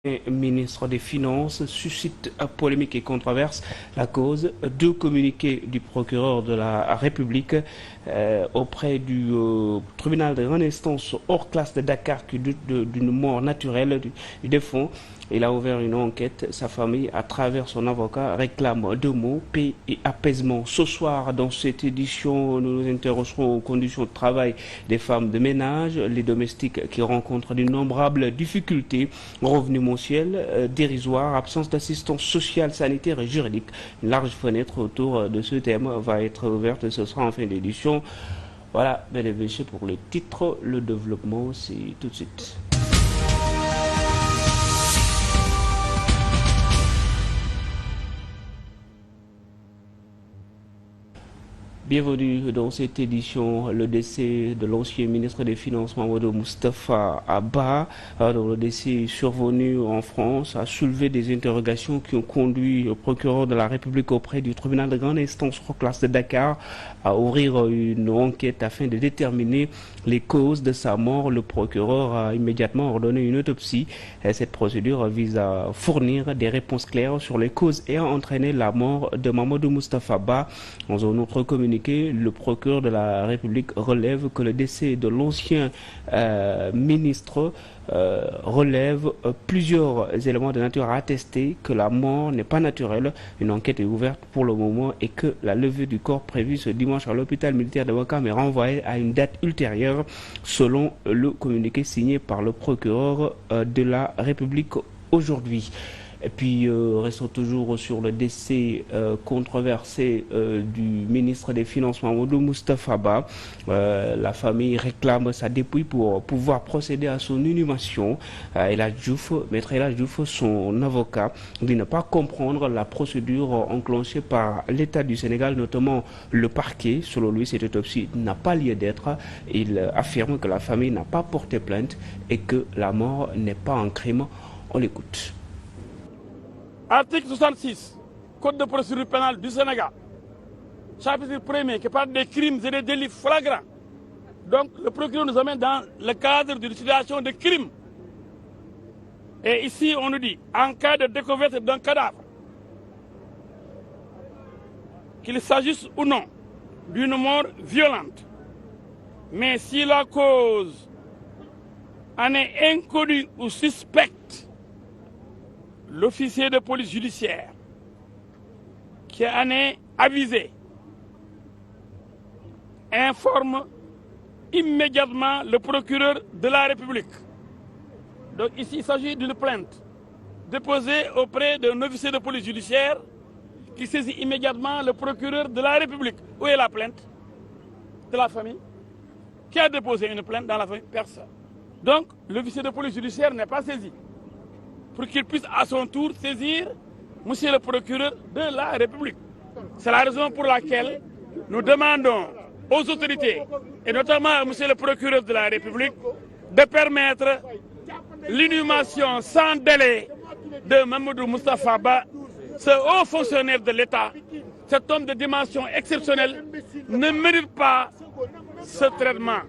Ministre des Finances suscite polémique et controverse. La cause, deux communiqués du procureur de la République auprès du tribunal de grande instance hors classe de Dakar qui doute d'une mort naturelle du défunt. Il a ouvert une enquête. Sa famille, à travers son avocat, réclame deux mots, paix et apaisement. Ce soir, dans cette édition, nous nous intéresserons aux conditions de travail des femmes de ménage, les domestiques qui rencontrent d'innombrables difficultés, revenus mensuels dérisoires, absence d'assistance sociale, sanitaire et juridique. Une large fenêtre autour de ce thème va être ouverte ce soir en fin d'édition. Voilà, mesdames et messieurs, pour le titre. Le développement, c'est tout de suite. Bienvenue dans cette édition. Le décès de l'ancien ministre des Finances, Mamadou Moustapha Abba, dont le décès survenu en France, a soulevé des interrogations qui ont conduit le procureur de la République auprès du tribunal de grande instance hors classe de Dakar à ouvrir une enquête afin de déterminer les causes de sa mort. Le procureur a immédiatement ordonné une autopsie. Cette procédure vise à fournir des réponses claires sur les causes ayant entraîné la mort de Mamadou Moustapha Abba. Dans un autre communiqué, le procureur de la République relève que le décès de l'ancien ministre relève plusieurs éléments de nature à attester que la mort n'est pas naturelle. Une enquête est ouverte pour le moment et que la levée du corps prévue ce dimanche à l'hôpital militaire de Ouakam est renvoyée à une date ultérieure selon le communiqué signé par le procureur de la République aujourd'hui. Et puis, restons toujours sur le décès controversé du ministre des Finances, Mamadou Moustapha Abba. La famille réclame sa dépouille pour pouvoir procéder à son inhumation. Maître El Hadj Diouf, son avocat, dit ne pas comprendre la procédure enclenchée par l'État du Sénégal, notamment le parquet. Selon lui, cette autopsie n'a pas lieu d'être. Il affirme que la famille n'a pas porté plainte et que la mort n'est pas un crime. On l'écoute. Article 66, Code de procédure pénale du Sénégal, chapitre 1er, qui parle des crimes et des délits flagrants. Donc, le procureur nous amène dans le cadre d'une situation de crime. Et ici, on nous dit, en cas de découverte d'un cadavre, qu'il s'agisse ou non d'une mort violente, mais si la cause en est inconnue ou suspecte, l'officier de police judiciaire qui en est avisé informe immédiatement le procureur de la République. Donc ici, il s'agit d'une plainte déposée auprès d'un officier de police judiciaire qui saisit immédiatement le procureur de la République. Où est la plainte de la famille? Qui a déposé une plainte dans la famille? Personne. Donc l'officier de police judiciaire n'est pas saisi, pour qu'il puisse à son tour saisir monsieur le procureur de la République. C'est la raison pour laquelle nous demandons aux autorités, et notamment à monsieur le procureur de la République, de permettre l'inhumation sans délai de Mamadou Moustapha Abba, ce haut fonctionnaire de l'État. Cet homme de dimension exceptionnelle ne mérite pas ce traitement.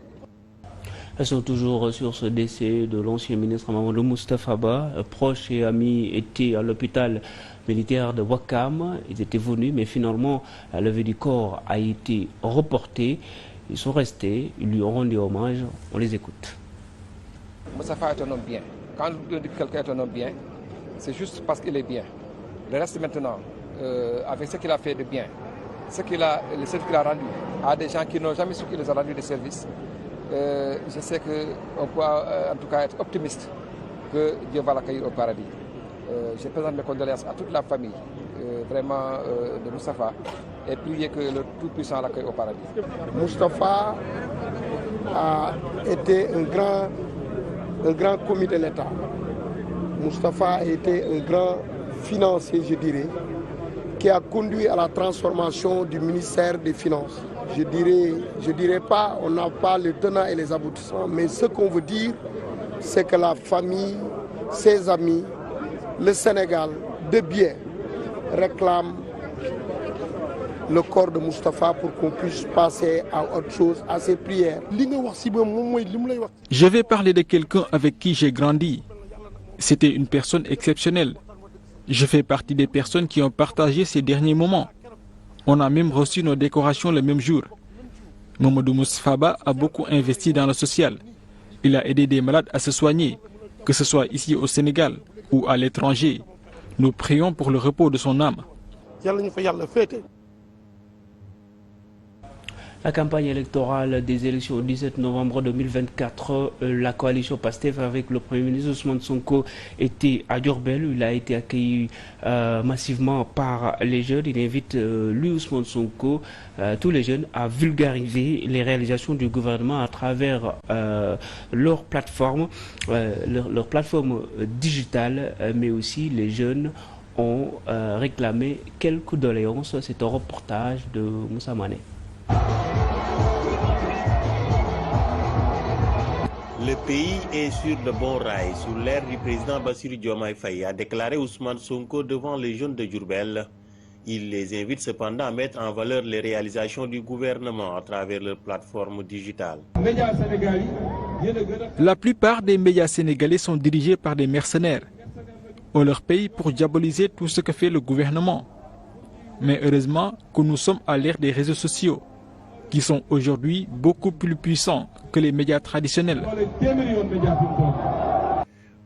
Elles sont toujours sur ce décès de l'ancien ministre Mamadou Moustapha Abba. Proches et amis étaient à l'hôpital militaire de Ouakam. Ils étaient venus, mais finalement, la levée du corps a été reportée. Ils sont restés, ils lui ont rendu hommage. On les écoute. Moustapha est un homme bien. Quand on dit que quelqu'un est un homme bien, c'est juste parce qu'il est bien. Le reste maintenant, avec ce qu'il a fait de bien, le service qu'il a rendu à des gens qui n'ont jamais su qu'il les a rendu des services, je sais qu'on peut en tout cas être optimiste que Dieu va l'accueillir au paradis. Je présente mes condoléances à toute la famille vraiment de Moustapha et prier que le Tout-Puissant l'accueille au paradis. Moustapha a été un grand commis de l'État. Moustapha a été un grand financier, je dirais, qui a conduit à la transformation du ministère des Finances. Je dirais pas, on n'a pas les tenants et les aboutissants, mais ce qu'on veut dire, c'est que la famille, ses amis, le Sénégal, de bien, réclament le corps de Moustapha pour qu'on puisse passer à autre chose, à ses prières. Je vais parler de quelqu'un avec qui j'ai grandi. C'était une personne exceptionnelle. Je fais partie des personnes qui ont partagé ces derniers moments. On a même reçu nos décorations le même jour. Mamadou Moustapha Ba a beaucoup investi dans le social. Il a aidé des malades à se soigner, que ce soit ici au Sénégal ou à l'étranger. Nous prions pour le repos de son âme. La campagne électorale des élections au 17 novembre 2024, la coalition PASTEF avec le Premier ministre Ousmane Sonko était à Diourbel. Il a été accueilli massivement par les jeunes. Il invite, lui Ousmane Sonko, tous les jeunes à vulgariser les réalisations du gouvernement à travers leur plateforme digitale, mais aussi les jeunes ont réclamé quelques doléances. C'est un reportage de Moussa Mané. Le pays est sur de bons rails. Sous l'ère du président Bassirou Diomaye Faye, a déclaré Ousmane Sonko devant les jeunes de Diourbel. Il les invite cependant à mettre en valeur les réalisations du gouvernement à travers leur plateforme digitale. La plupart des médias sénégalais sont dirigés par des mercenaires. On leur paye pour diaboliser tout ce que fait le gouvernement. Mais heureusement que nous sommes à l'ère des réseaux sociaux, qui sont aujourd'hui beaucoup plus puissants que les médias traditionnels.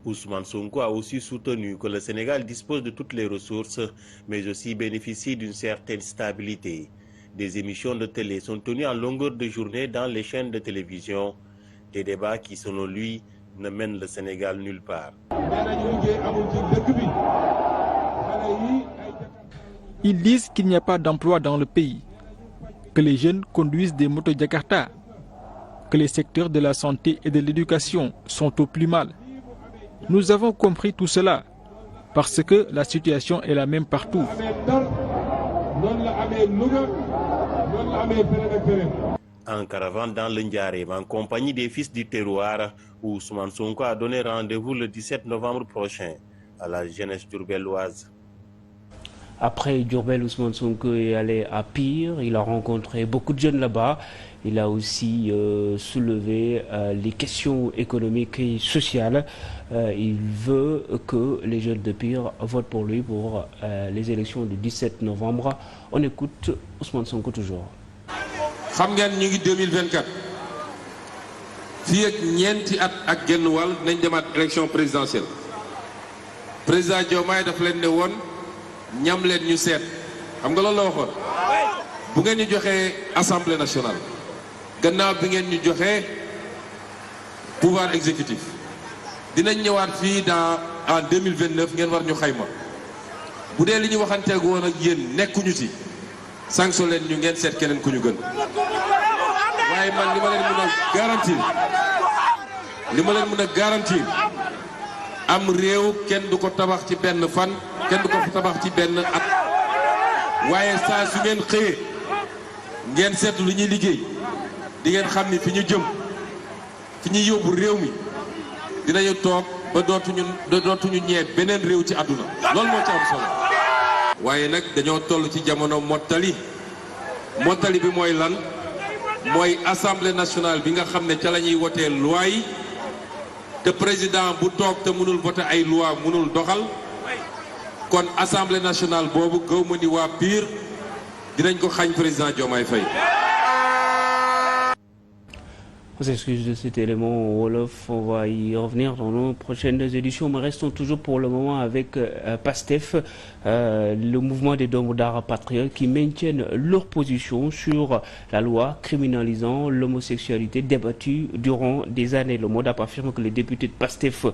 Ousmane Sonko a aussi soutenu que le Sénégal dispose de toutes les ressources, mais aussi bénéficie d'une certaine stabilité. Des émissions de télé sont tenues en longueur de journée dans les chaînes de télévision. Des débats qui, selon lui, ne mènent le Sénégal nulle part. Ils disent qu'il n'y a pas d'emploi dans le pays, que les jeunes conduisent des motos Jakarta, que les secteurs de la santé et de l'éducation sont au plus mal. Nous avons compris tout cela, parce que la situation est la même partout. En caravane dans le Ndiarème, en compagnie des fils du terroir, Ousmane Sonko a donné rendez-vous le 17 novembre prochain à la jeunesse diourbelloise. Après Diourbel, Ousmane Sonko est allé à Pire. Il a rencontré beaucoup de jeunes là-bas. Il a aussi soulevé les questions économiques et sociales. Il veut que les jeunes de Pire votent pour lui pour les élections du 17 novembre. On écoute Ousmane Sonko toujours. xam ngeen ñu ngi 2024 fii ak ñeenti at ak genn wàll nañ demaat élection présidentielle président Diomaye daf leen ne woon ñam leen ñu seet xam nga loolu la waxoon bu ngeen ñu joxee assemblée nationale gannaaw bi ngeen ñu joxee pouvoir exécutif dinañ ñëwaat fii en 2029 ngeen war ñu xayma bu dee li ñu waxanteeg woon ak yéen nekkuñu ci sanction leen ñu ngeen seet keneen ku ñu gën waaye man li ma leen mën a garantir am réew kenn du ko tabax ci benn fan kenn du ko tabax ci benn at waaye saa su ngeen xëyee ngeen seetlu li ñuy liggéey di ngeen xam ni fi ñu jëm fi ñuy yóbbu réew mi dinañu toog ba dootuñu ñee beneen réew ci àdduna loolu moo ci am solo waaye nag dañoo toll ci jamono mottali bi mooy lan mooy assemblée nationale bi nga xam ne ca la ñuy wotee loi yi te président bu toog te mënul voter ay loi mënul doxal kon assemblée nationale boobu gaw ma ni waa Pire dinañ ko xañ président Diomaye Faye. On s'excuse de cet élément Wolof, on va y revenir dans nos prochaines éditions, mais restons toujours pour le moment avec PASTEF, le mouvement des Doomu Dara patriotes qui maintiennent leur position sur la loi criminalisant l'homosexualité débattue durant des années. Le MODAP affirme que les députés de PASTEF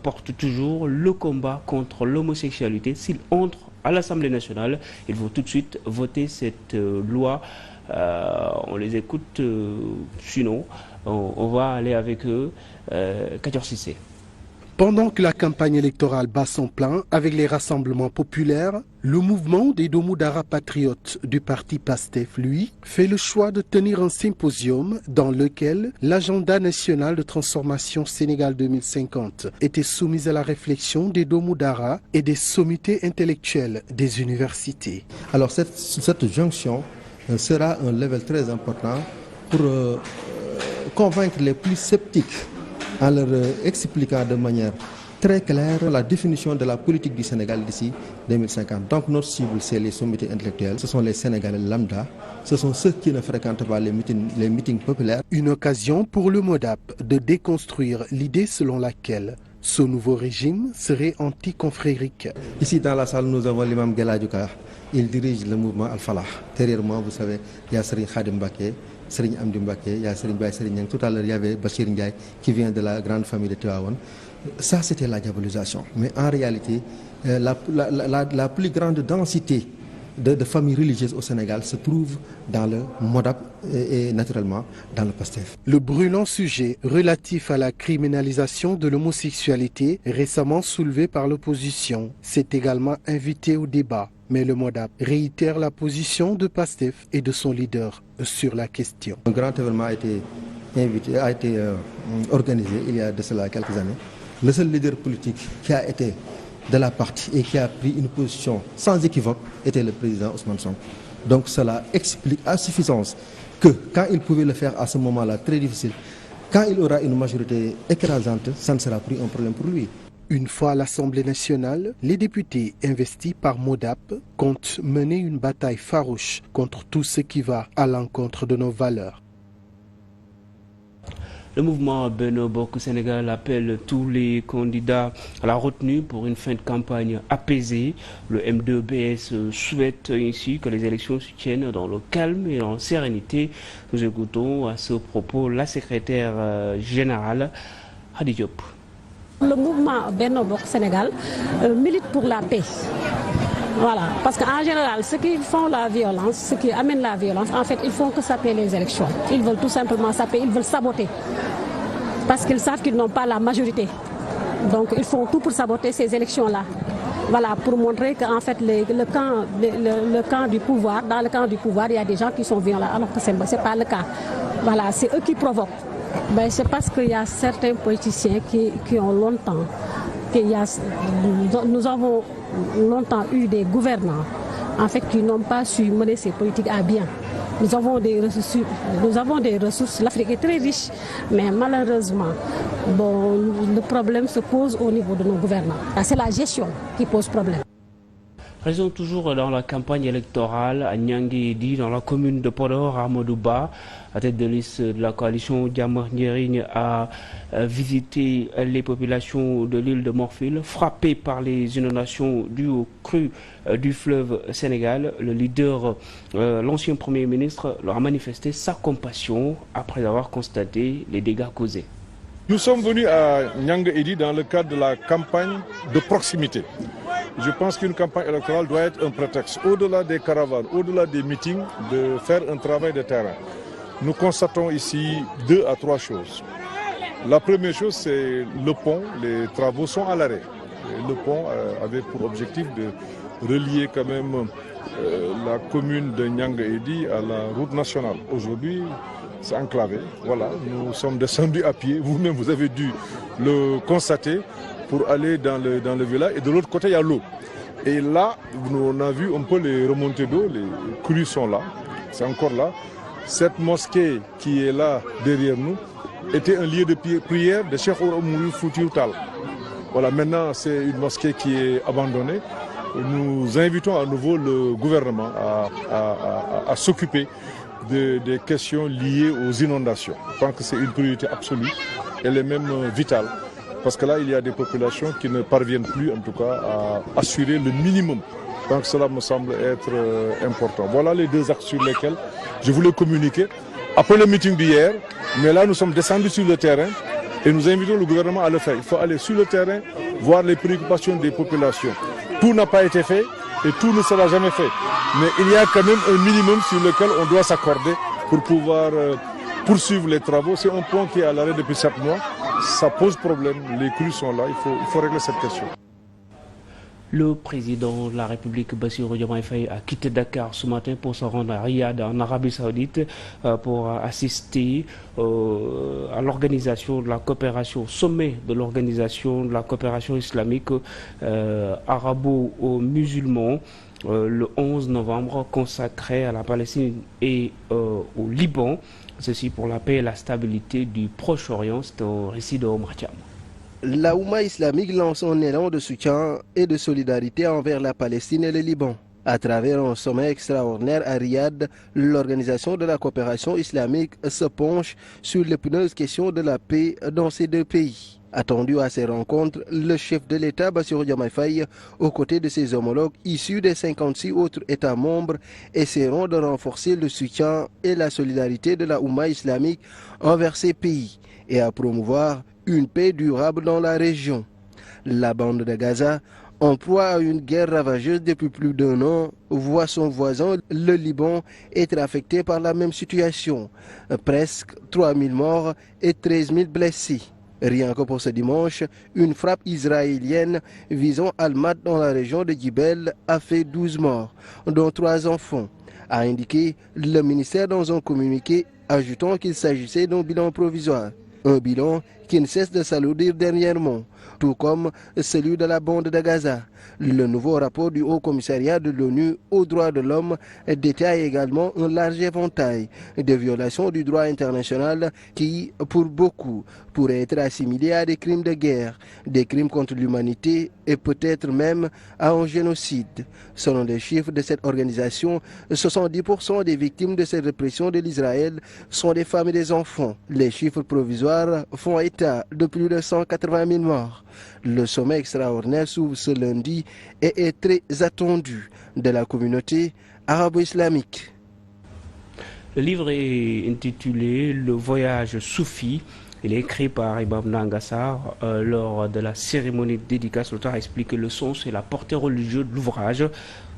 portent toujours le combat contre l'homosexualité. S'ils entrent à l'Assemblée nationale, il faut tout de suite voter cette loi. On les écoute, sinon on va aller avec eux. Kadior Cissé. Pendant que la campagne électorale bat son plein avec les rassemblements populaires, le mouvement des Doomu Dara patriotes du parti PASTEF, lui, fait le choix de tenir un symposium dans lequel l'agenda national de transformation Sénégal 2050 était soumis à la réflexion des Doomu Dara et des sommités intellectuelles des universités. Alors cette jonction sera un level très important pour convaincre les plus sceptiques en leur expliquant de manière très clair la définition de la politique du Sénégal d'ici 2050. Donc notre cible, c'est les sommités intellectuelles, ce sont les Sénégalais lambda, ce sont ceux qui ne fréquentent pas les meetings populaires. Une occasion pour le MODAP de déconstruire l'idée selon laquelle ce nouveau régime serait anticonfrérique. Ici dans la salle, nous avons l'imam Geladjouka. Il dirige le mouvement Al-Falah. Derrière moi, vous savez, il y a Serigne Khadim Mbacké, Serigne Amdi Mbacké, il y a Serigne Baye Serigne Niang. Tout à l'heure, il y avait Bachir Ndiaye qui vient de la grande famille de Tivaouane. Ça, c'était la diabolisation. Mais en réalité, la plus grande densité de familles religieuses au Sénégal se trouve dans le MODAP et naturellement dans le PASTEF. Le brûlant sujet relatif à la criminalisation de l'homosexualité récemment soulevé par l'opposition s'est également invité au débat. Mais le MODAP réitère la position de PASTEF et de son leader sur la question. Un grand événement a été organisé il y a de cela quelques années. Le seul leader politique qui a été de la partie et qui a pris une position sans équivoque était le président Ousmane Sonko. Donc cela explique à suffisance que quand il pouvait le faire à ce moment-là très difficile, quand il aura une majorité écrasante, ça ne sera plus un problème pour lui. Une fois à l'Assemblée nationale, les députés investis par MODAP comptent mener une bataille farouche contre tout ce qui va à l'encontre de nos valeurs. Le mouvement Benno Bokk Sénégal appelle tous les candidats à la retenue pour une fin de campagne apaisée. Le M2BS souhaite ainsi que les élections se tiennent dans le calme et en sérénité. Nous écoutons à ce propos la secrétaire générale Hadi Diop. Le mouvement Benno Bokk Sénégal milite pour la paix. Voilà, parce qu'en général, ceux qui font la violence, ceux qui amènent la violence, en fait, ils font que saper les élections. Ils veulent tout simplement saper, ils veulent saboter. Parce qu'ils savent qu'ils n'ont pas la majorité. Donc, ils font tout pour saboter ces élections-là. Voilà, pour montrer qu'en fait, le camp du pouvoir, dans le camp du pouvoir, il y a des gens qui sont violents, alors que ce n'est pas le cas. Voilà, c'est eux qui provoquent. Ben, c'est parce qu'il y a certains politiciens qui ont longtemps, nous avons longtemps eu des gouvernants en fait qui n'ont pas su mener ces politiques à bien. Nous avons des ressources, l'Afrique est très riche, mais malheureusement, le problème se pose au niveau de nos gouvernants. C'est la gestion qui pose problème. Restons toujours dans la campagne électorale à Nianguédi, dans la commune de Podor, à Amadou Ba, à tête de liste de la coalition Diamar Ndiérigne, a visité les populations de l'île de Morphil, frappées par les inondations dues aux crues du fleuve Sénégal. Le leader, l'ancien Premier ministre, leur a manifesté sa compassion après avoir constaté les dégâts causés. Nous sommes venus à Nianguédi dans le cadre de la campagne de proximité. Je pense qu'une campagne électorale doit être un prétexte, au-delà des caravanes, au-delà des meetings, de faire un travail de terrain. Nous constatons ici 2 à 3 choses. La première chose, c'est le pont. Les travaux sont à l'arrêt. Le pont avait pour objectif de relier quand même la commune de Nianguédi à la route nationale. Aujourd'hui, c'est enclavé. Voilà, nous sommes descendus à pied. Vous-même, vous avez dû le constater pour aller dans le village. Et de l'autre côté, il y a l'eau. Et là, on a vu un peu les remontées d'eau. Les crues sont là. C'est encore là. Cette mosquée qui est là derrière nous était un lieu de prière de Cheikh Oumarou Foutiyou Tall. Voilà, maintenant c'est une mosquée qui est abandonnée. Nous invitons à nouveau le gouvernement à s'occuper des questions liées aux inondations. Je pense que c'est une priorité absolue. Elle est même vitale. Parce que là, il y a des populations qui ne parviennent plus, en tout cas, à assurer le minimum. Donc cela me semble être important. Voilà les 2 axes sur lesquels je voulais communiquer. Après le meeting d'hier, mais là nous sommes descendus sur le terrain et nous invitons le gouvernement à le faire. Il faut aller sur le terrain, voir les préoccupations des populations. Tout n'a pas été fait et tout ne sera jamais fait. Mais il y a quand même un minimum sur lequel on doit s'accorder pour pouvoir poursuivre les travaux. C'est un pont qui est à l'arrêt depuis 7 mois. Ça pose problème. Les crues sont là. Il faut régler cette question. Le président de la République, Bassirou Diomaye Faye, a quitté Dakar ce matin pour se rendre à Riyad, en Arabie Saoudite, pour assister à l'organisation de la coopération, au sommet de l'organisation de la coopération islamique arabo-musulman, le 11 novembre, consacré à la Palestine et au Liban. Ceci pour la paix et la stabilité du Proche-Orient. C'est un récit de Omar Thiam. La Oumma islamique lance un élan de soutien et de solidarité envers la Palestine et le Liban. À travers un sommet extraordinaire à Riyad, l'Organisation de la coopération islamique se penche sur l'épineuse question de la paix dans ces deux pays. Attendu à ces rencontres, le chef de l'État, Bassirou Diomaye Faye, aux côtés de ses homologues issus des 56 autres États membres, essaieront de renforcer le soutien et la solidarité de la Oumma islamique envers ces pays et à promouvoir une paix durable dans la région. La bande de Gaza, en proie à une guerre ravageuse depuis plus d'1 an, voit son voisin, le Liban, être affecté par la même situation. Presque 3000 morts et 13 000 blessés. Rien que pour ce dimanche, une frappe israélienne visant Al-Mat dans la région de Gibel a fait 12 morts, dont 3 enfants, a indiqué le ministère dans un communiqué, ajoutant qu'il s'agissait d'un bilan provisoire. Un bilan qui ne cesse de s'alourdir dernièrement, tout comme celui de la bande de Gaza. Le nouveau rapport du Haut Commissariat de l'ONU aux droits de l'homme détaille également un large éventail de violations du droit international qui, pour beaucoup, pourraient être assimilés à des crimes de guerre, des crimes contre l'humanité et peut-être même à un génocide. Selon les chiffres de cette organisation, 70% des victimes de cette répression de l'Israël sont des femmes et des enfants. Les chiffres provisoires font état de plus de 180 000 morts. Le sommet extraordinaire s'ouvre ce lundi et est très attendu de la communauté arabo-islamique. Le livre est intitulé « Le voyage soufi ». Il est écrit par Imam Nangassar lors de la cérémonie de dédicace. L'auteur a expliqué le sens et la portée religieuse de l'ouvrage.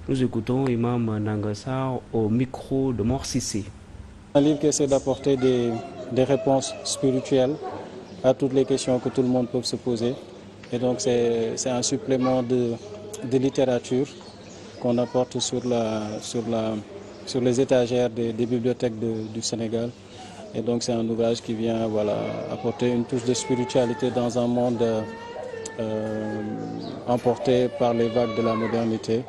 Nous écoutons Imam Nangassar au micro de Mor Cissé. Un livre qui essaie d'apporter des réponses spirituelles à toutes les questions que tout le monde peut se poser. Et donc c'est un supplément de littérature qu'on apporte sur les étagères des bibliothèques du Sénégal. Et donc c'est un ouvrage qui vient apporter une touche de spiritualité dans un monde emporté par les vagues de la modernité.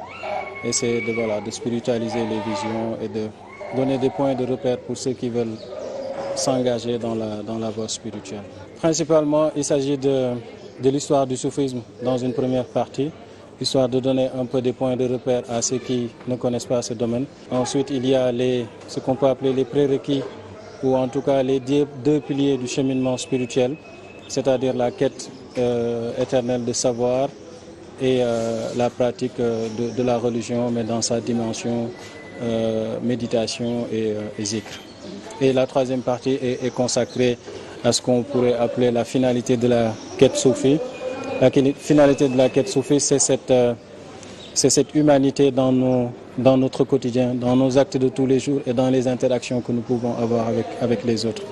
Essayer de spiritualiser les visions et de donner des points de repère pour ceux qui veulent s'engager dans la voie spirituelle. Principalement, il s'agit de l'histoire du soufisme dans une première partie, histoire de donner un peu des points de repère à ceux qui ne connaissent pas ce domaine. Ensuite, il y a ce qu'on peut appeler les prérequis, ou en tout cas les 2 piliers du cheminement spirituel, c'est-à-dire la quête éternelle de savoir et la pratique de la religion, mais dans sa dimension méditation et zikr. Et la 3e partie est consacrée à ce qu'on pourrait appeler la finalité de la quête soufie. La finalité de la quête soufie, c'est cette humanité dans notre quotidien, dans nos actes de tous les jours et dans les interactions que nous pouvons avoir avec les autres.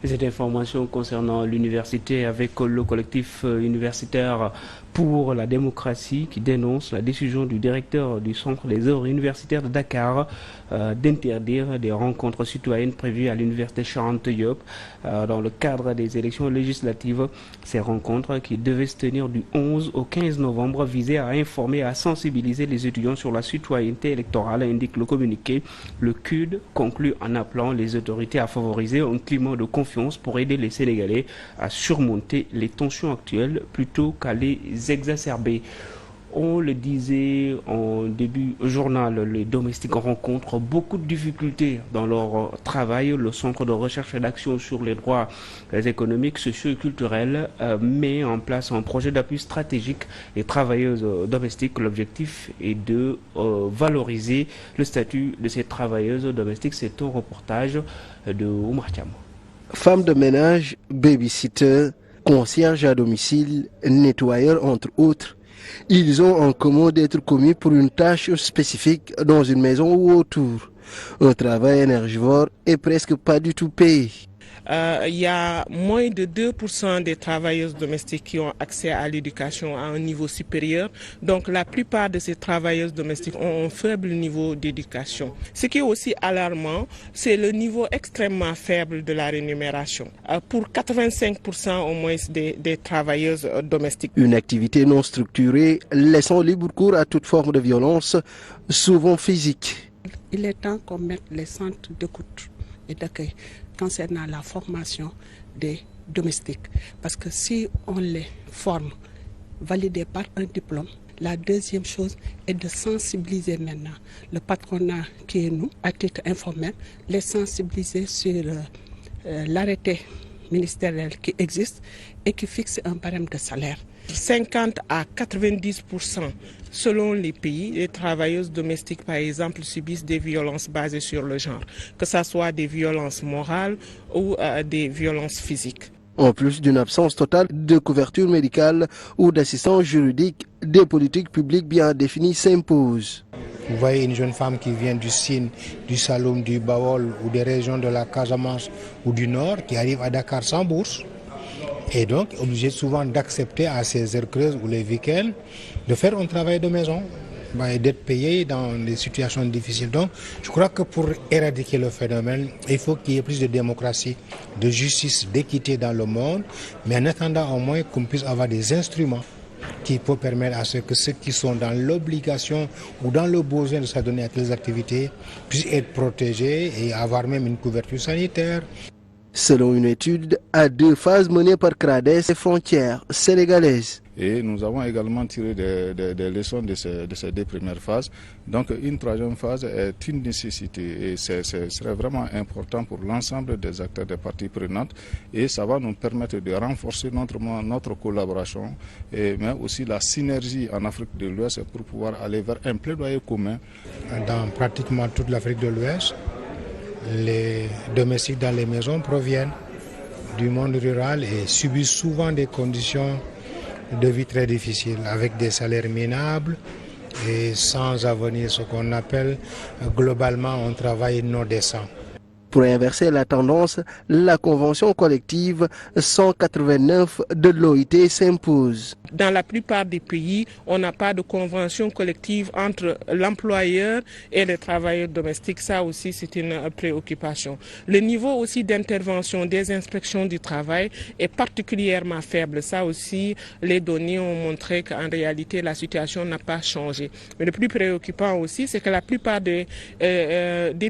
Cette information concernant l'université avec le collectif universitaire pour la démocratie qui dénonce la décision du directeur du Centre des œuvres universitaires de Dakar d'interdire des rencontres citoyennes prévues à l'université Cheikh Anta Diop dans le cadre des élections législatives. Ces rencontres qui devaient se tenir du 11 au 15 novembre visaient à informer et à sensibiliser les étudiants sur la citoyenneté électorale, indique le communiqué. Le CUD conclut en appelant les autorités à favoriser un climat de confiance pour aider les Sénégalais à surmonter les tensions actuelles plutôt qu'à les exacerber. On le disait en début journal, les domestiques rencontrent beaucoup de difficultés dans leur travail. Le Centre de recherche et d'action sur les droits économiques, sociaux et culturels met en place un projet d'appui stratégique des travailleuses domestiques. L'objectif est de valoriser le statut de ces travailleuses domestiques. C'est un reportage de Oumar Thiam. Femmes de ménage, babysitter, concierge à domicile, nettoyeur entre autres, ils ont en commun d'être commis pour une tâche spécifique dans une maison ou autour. Un travail énergivore et presque pas du tout payé. Il y a moins de 2% des travailleuses domestiques qui ont accès à l'éducation à un niveau supérieur. Donc la plupart de ces travailleuses domestiques ont un faible niveau d'éducation. Ce qui est aussi alarmant, c'est le niveau extrêmement faible de la rémunération. Pour 85% au moins des travailleuses domestiques. Une activité non structurée, laissant libre cours à toute forme de violence, souvent physique. Il est temps qu'on mette les centres d'écoute et d'accueil concernant la formation des domestiques. Parce que si on les forme, validés par un diplôme, la deuxième chose est de sensibiliser maintenant le patronat qui est nous, à titre informel, les sensibiliser sur l'arrêté ministériel qui existe et qui fixe un barème de salaire. 50 à 90% selon les pays, les travailleuses domestiques, par exemple, subissent des violences basées sur le genre, que ce soit des violences morales ou des violences physiques. En plus d'une absence totale de couverture médicale ou d'assistance juridique, des politiques publiques bien définies s'imposent. Vous voyez une jeune femme qui vient du Sine, du Saloum, du Bawol ou des régions de la Casamance ou du Nord qui arrive à Dakar sans bourse et donc obligée souvent d'accepter à ses heures creuses ou les week-ends de faire un travail de maison et d'être payée dans des situations difficiles. Donc je crois que pour éradiquer le phénomène, il faut qu'il y ait plus de démocratie, de justice, d'équité dans le monde, mais en attendant au moins qu'on puisse avoir des instruments qui peuvent permettre à ce que ceux qui sont dans l'obligation ou dans le besoin de s'adonner à telles activités puissent être protégés et avoir même une couverture sanitaire. Selon une étude à 2 phases menée par CRADES et Frontières sénégalaises. Et nous avons également tiré des leçons de ces 2 premières phases. Donc une 3e phase est une nécessité et ce serait vraiment important pour l'ensemble des acteurs, des parties prenantes. Et ça va nous permettre de renforcer notre collaboration, mais aussi la synergie en Afrique de l'Ouest pour pouvoir aller vers un plaidoyer commun. Dans pratiquement toute l'Afrique de l'Ouest, les domestiques dans les maisons proviennent du monde rural et subissent souvent des conditions de vie très difficiles, avec des salaires minables et sans avenir, ce qu'on appelle globalement un travail non décent. Pour inverser la tendance, la convention collective 189 de l'OIT s'impose. Dans la plupart des pays, on n'a pas de convention collective entre l'employeur et les travailleurs domestiques. Ça aussi, c'est une préoccupation. Le niveau aussi d'intervention des inspections du travail est particulièrement faible. Ça aussi, les données ont montré qu'en réalité, la situation n'a pas changé. Mais le plus préoccupant aussi, c'est que la plupart des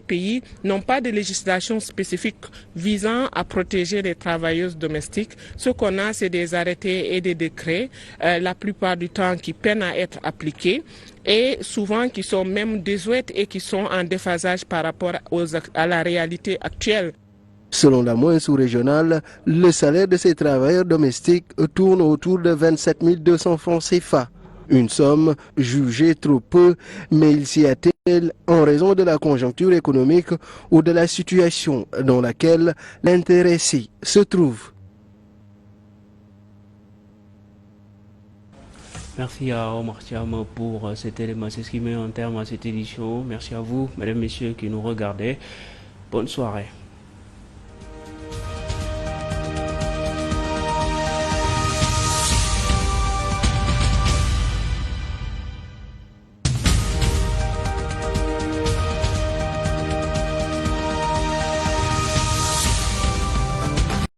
pays n'ont pas de législation spécifique visant à protéger les travailleuses domestiques. Ce qu'on a, c'est des arrêtés et des décrets, la plupart du temps qui peinent à être appliqués et souvent qui sont même désuètes et qui sont en déphasage par rapport à la réalité actuelle. Selon la moyenne sous-régionale, le salaire de ces travailleurs domestiques tourne autour de 27 200 francs CFA. Une somme jugée trop peu, mais il s'y attelle en raison de la conjoncture économique ou de la situation dans laquelle l'intéressé se trouve. Merci à Omar Thiam pour cet élément. C'est ce qui met un terme à cette édition. Merci à vous, mesdames, messieurs, qui nous regardez. Bonne soirée.